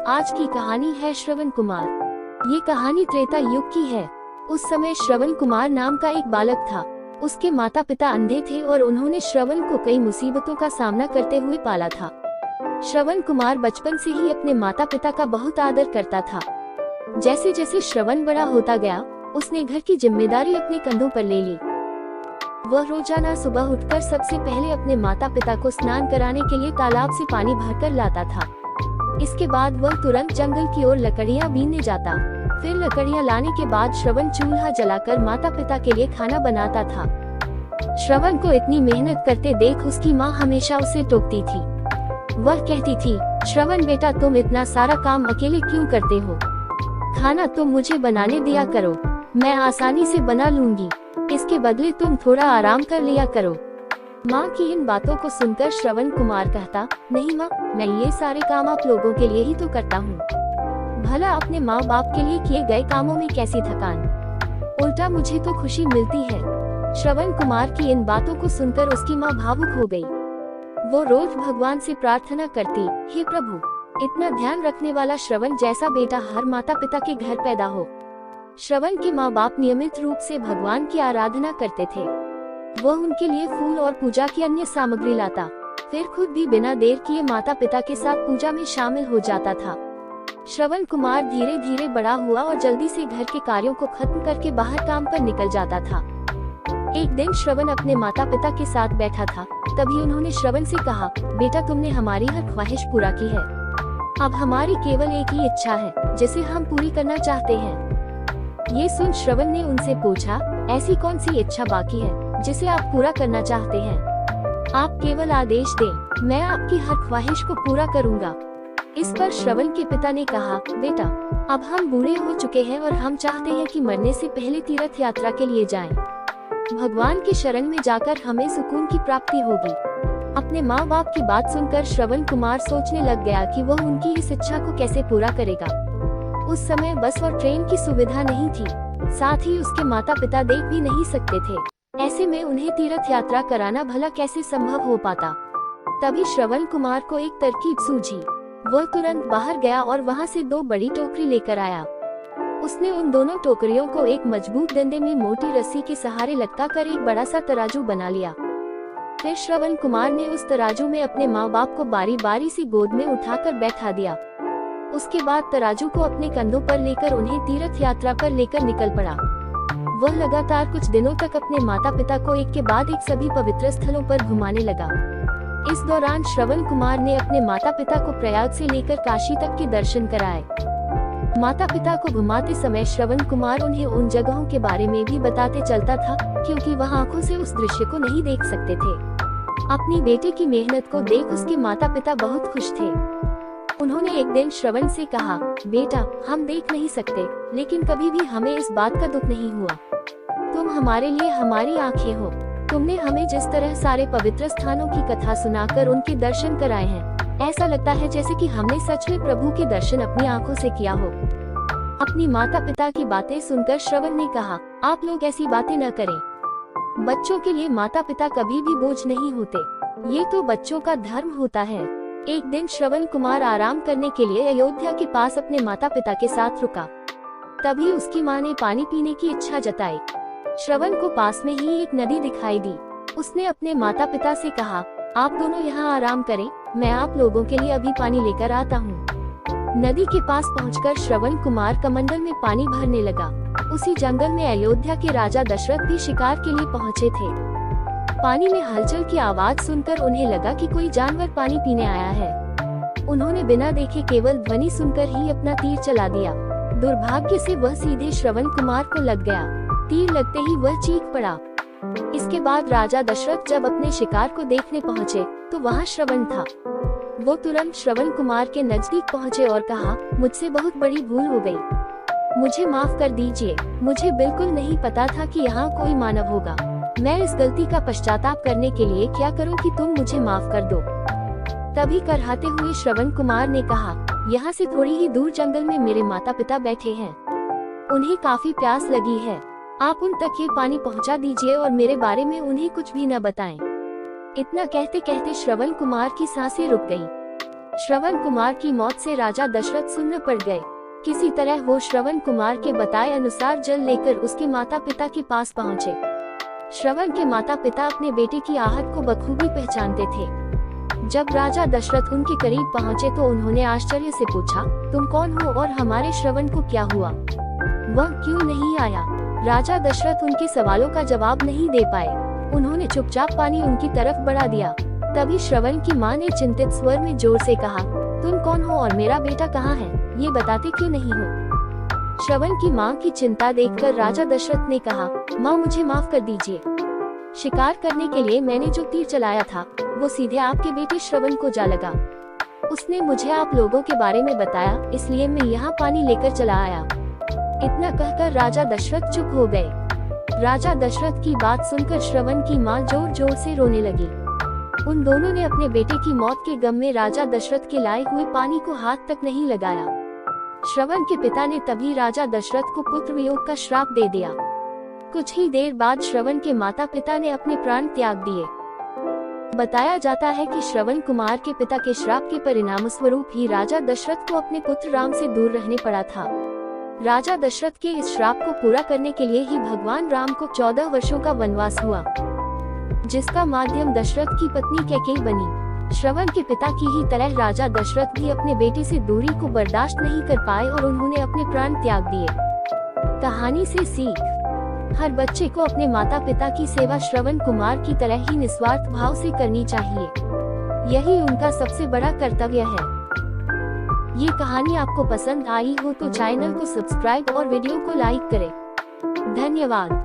आज की कहानी है श्रवण कुमार। ये कहानी त्रेता युग की है। उस समय श्रवण कुमार नाम का एक बालक था। उसके माता पिता अंधे थे और उन्होंने श्रवण को कई मुसीबतों का सामना करते हुए पाला था। श्रवण कुमार बचपन से ही अपने माता पिता का बहुत आदर करता था। जैसे जैसे श्रवण बड़ा होता गया, उसने घर की जिम्मेदारी अपने कंधों पर ले ली। वह रोजाना सुबह उठकर सबसे पहले अपने माता पिता को स्नान कराने के लिए तालाब से पानी भरकर लाता था। इसके बाद वह तुरंत जंगल की ओर लकड़ियां बीनने जाता। फिर लकड़ियां लाने के बाद श्रवण चूल्हा जलाकर माता पिता के लिए खाना बनाता था। श्रवण को इतनी मेहनत करते देख उसकी माँ हमेशा उसे टोकती थी। वह कहती थी, श्रवण बेटा, तुम इतना सारा काम अकेले क्यों करते हो? खाना तुम मुझे बनाने दिया करो, मैं आसानी से बना लूंगी। इसके बदले तुम थोड़ा आराम कर लिया करो। माँ की इन बातों को सुनकर श्रवण कुमार कहता, नहीं माँ, मैं ये सारे काम आप लोगों के लिए ही तो करता हूँ। भला अपने माँ बाप के लिए किए गए कामों में कैसी थकान, उल्टा मुझे तो खुशी मिलती है। श्रवण कुमार की इन बातों को सुनकर उसकी माँ भावुक हो गई। वो रोज भगवान से प्रार्थना करती, हे प्रभु, इतना ध्यान रखने वाला श्रवण जैसा बेटा हर माता पिता के घर पैदा हो। श्रवण के माँ बाप नियमित रूप से भगवान की आराधना करते थे। वह उनके लिए फूल और पूजा की अन्य सामग्री लाता, फिर खुद भी बिना देर किए माता पिता के साथ पूजा में शामिल हो जाता था। श्रवण कुमार धीरे धीरे बड़ा हुआ और जल्दी से घर के कार्यों को खत्म करके बाहर काम पर निकल जाता था। एक दिन श्रवण अपने माता पिता के साथ बैठा था। तभी उन्होंने श्रवण से कहा, बेटा, तुमने हमारी हर ख्वाहिश पूरा की है। अब हमारी केवल एक ही इच्छा है जिसे हम पूरी करना चाहते हैं। ये सुन श्रवण ने उनसे पूछा, ऐसी कौन सी इच्छा बाकी है जिसे आप पूरा करना चाहते हैं? आप केवल आदेश दें, मैं आपकी हर ख्वाहिश को पूरा करूंगा। इस पर श्रवण के पिता ने कहा, बेटा, अब हम बूढ़े हो चुके हैं और हम चाहते हैं कि मरने से पहले तीर्थ यात्रा के लिए जाएं। भगवान की शरण में जाकर हमें सुकून की प्राप्ति होगी। अपने माँ बाप की बात सुनकर श्रवण कुमार सोचने लग गया कि वह उनकी इस इच्छा को कैसे पूरा करेगा। उस समय बस और ट्रेन की सुविधा नहीं थी, साथ ही उसके माता पिता देख भी नहीं सकते थे। ऐसे में उन्हें तीर्थ यात्रा कराना भला कैसे संभव हो पाता। तभी श्रवण कुमार को एक तरकीब सूझी। वह तुरंत बाहर गया और वहां से 2 बड़ी टोकरी लेकर आया। उसने उन दोनों टोकरियों को एक मजबूत डंडे में मोटी रस्सी के सहारे लटकाकर एक बड़ा सा तराजू बना लिया। फिर श्रवण कुमार ने उस तराजू में अपने माँ बाप को बारी बारी से गोद में उठाकर बैठा दिया। उसके बाद तराजू को अपने कंधों पर लेकर उन्हें तीर्थ यात्रा पर लेकर निकल पड़ा। वह लगातार कुछ दिनों तक अपने माता पिता को एक के बाद एक सभी पवित्र स्थलों पर घुमाने लगा। इस दौरान श्रवण कुमार ने अपने माता पिता को प्रयाग से लेकर काशी तक के दर्शन कराए। माता पिता को घुमाते समय श्रवण कुमार उन्हें उन जगहों के बारे में भी बताते चलता था, क्योंकि वह आंखों से उस दृश्य को नहीं देख सकते थे। अपनी बेटे की मेहनत को देख उसके माता पिता बहुत खुश थे। उन्होंने एक दिन श्रवण से कहा, बेटा, हम देख नहीं सकते, लेकिन कभी भी हमें इस बात का दुख नहीं हुआ। तुम हमारे लिए हमारी आंखें हो। तुमने हमें जिस तरह सारे पवित्र स्थानों की कथा सुनाकर उनके दर्शन कराए हैं, ऐसा लगता है जैसे कि हमने सच में प्रभु के दर्शन अपनी आंखों से किया हो। अपनी माता पिता की बातें सुनकर श्रवण ने कहा, आप लोग ऐसी बातें न करें। बच्चों के लिए माता पिता कभी भी बोझ नहीं होते, ये तो बच्चों का धर्म होता है। एक दिन श्रवण कुमार आराम करने के लिए अयोध्या के पास अपने माता पिता के साथ रुका। तभी उसकी माँ ने पानी पीने की इच्छा जताई। श्रवण को पास में ही एक नदी दिखाई दी। उसने अपने माता पिता से कहा, आप दोनों यहाँ आराम करें, मैं आप लोगों के लिए अभी पानी लेकर आता हूँ। नदी के पास पहुंचकर श्रवण कुमार कमंडल में पानी भरने लगा। उसी जंगल में अयोध्या के राजा दशरथ भी शिकार के लिए पहुँचे थे। पानी में हलचल की आवाज सुनकर उन्हें लगा कि कोई जानवर पानी पीने आया है। उन्होंने बिना देखे केवल ध्वनि सुनकर ही अपना तीर चला दिया। दुर्भाग्य से वह सीधे श्रवण कुमार को लग गया। तीर लगते ही वह चीख पड़ा। इसके बाद राजा दशरथ जब अपने शिकार को देखने पहुँचे तो वहाँ श्रवण था। वो तुरंत श्रवण कुमार के नजदीक पहुँचे और कहा, मुझसे बहुत बड़ी भूल हो गई, मुझे माफ कर दीजिए। मुझे बिल्कुल नहीं पता था कि यहाँ कोई मानव होगा। मैं इस गलती का पश्चाताप करने के लिए क्या करूं कि तुम मुझे माफ कर दो। तभी करहाते हुए श्रवण कुमार ने कहा, यहाँ से थोड़ी ही दूर जंगल में मेरे माता पिता बैठे हैं, उन्हें काफी प्यास लगी है। आप उन तक ये पानी पहुँचा दीजिए और मेरे बारे में उन्हें कुछ भी न बताएं। इतना कहते कहते श्रवण कुमार की सांसें रुक गईं। श्रवण कुमार की मौत से राजा दशरथ सुन्न पड़ गए। किसी तरह वो श्रवण कुमार के बताए अनुसार जल लेकर उसके माता पिता के पास पहुँचे। श्रवण के माता पिता अपने बेटे की आहट को बखूबी पहचानते थे। जब राजा दशरथ उनके करीब पहुँचे तो उन्होंने आश्चर्य से पूछा, तुम कौन हो और हमारे श्रवण को क्या हुआ? वह क्यों नहीं आया? राजा दशरथ उनके सवालों का जवाब नहीं दे पाए। उन्होंने चुपचाप पानी उनकी तरफ बढ़ा दिया। तभी श्रवण की मां ने चिंतित स्वर में जोर से कहा, तुम कौन हो और मेरा बेटा कहाँ है? ये बताते क्यों नहीं हो? श्रवण की मां की चिंता देखकर राजा दशरथ ने कहा, मां मुझे माफ कर दीजिए। शिकार करने के लिए मैंने जो तीर चलाया था वो सीधे आपके बेटे श्रवण को जा लगा। उसने मुझे आप लोगों के बारे में बताया, इसलिए मैं यहाँ पानी लेकर चला आया। इतना कहकर राजा दशरथ चुप हो गए। राजा दशरथ की बात सुनकर श्रवण की मां जोर जोर से रोने लगी। उन दोनों ने अपने बेटे की मौत के गम में राजा दशरथ के लाए हुए पानी को हाथ तक नहीं लगाया। श्रवण के पिता ने तभी राजा दशरथ को पुत्र वियोग का श्राप दे दिया। कुछ ही देर बाद श्रवण के माता पिता ने अपने प्राण त्याग दिए। बताया जाता है कि श्रवण कुमार के पिता के श्राप के परिणाम स्वरूप ही राजा दशरथ को अपने पुत्र राम से दूर रहने पड़ा था। राजा दशरथ के इस श्राप को पूरा करने के लिए ही भगवान राम को 14 वर्षों का वनवास हुआ, जिसका माध्यम दशरथ की पत्नी कैकेयी बनी। श्रवण के पिता की ही तरह राजा दशरथ भी अपने बेटे से दूरी को बर्दाश्त नहीं कर पाए और उन्होंने अपने प्राण त्याग दिए। कहानी से सीख, हर बच्चे को अपने माता पिता की सेवा श्रवण कुमार की तरह ही निस्वार्थ भाव से करनी चाहिए। यही उनका सबसे बड़ा कर्तव्य है। ये कहानी आपको पसंद आई हो तो चैनल को सब्सक्राइब और वीडियो को लाइक करें। धन्यवाद।